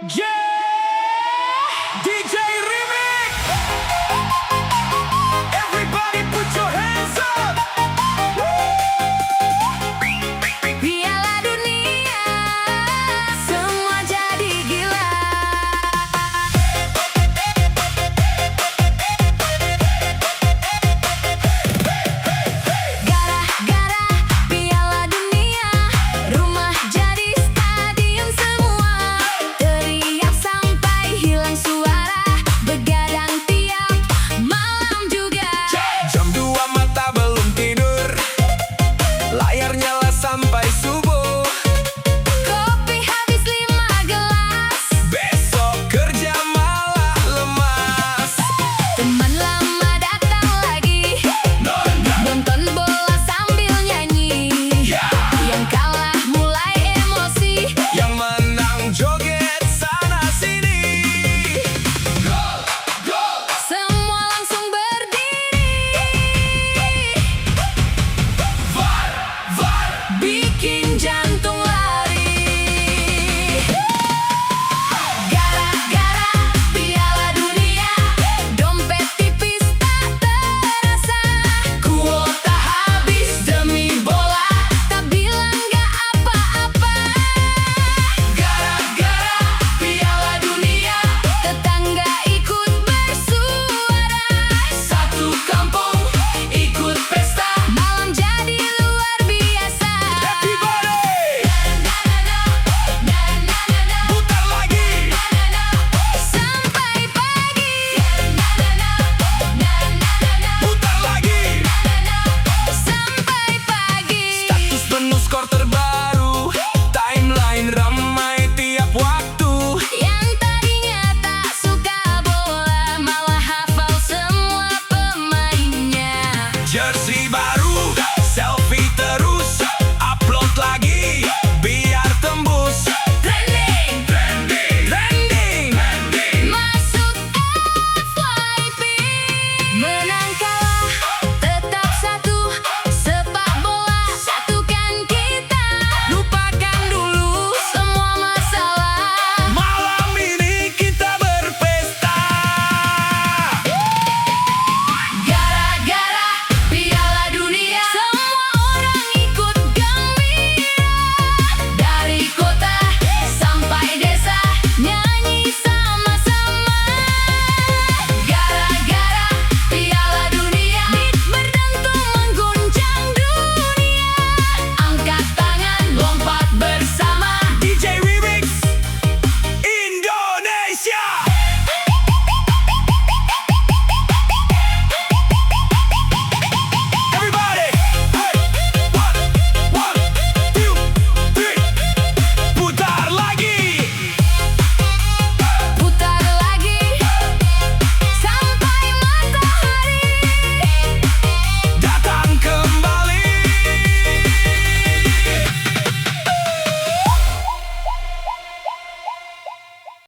Yeah! DJ Remix! Everybody put your hands up! Piala Dunia, semua jadi gila. Gara-gara Piala Dunia, rumah jadi stadion semua. Teriak sampai hilang suara, begadang tiap malam juga. Jam 2 mata belum tidur, layar nyala sampai subuh. Kopi habis 5 gelas, Besok kerja malah lemas. teman lama datang lagi, nonton bola sambil nyanyi. Yang kalah mulai emosi, Yang menang joget sana sini. semua langsung berdiri. Bikin jantung lari. Gara-gara Piala Dunia, dompet tipis tak terasa. Kuota habis demi bola, tak bilang gak apa-apa. Gara-gara Piala Dunia, tetangga ikut bersuara. Satu kampung ikut pesta, malam jadi luar biasa. Everybody, Na-na-na, putar lagi. sampai pagi. Na-na-na, Putar lagi. sampai pagi. Status penuh skor terbaru, timeline ramai tiap waktu. Yang tadinya tak suka bola, malah hafal semua pemainnya. Jersey baru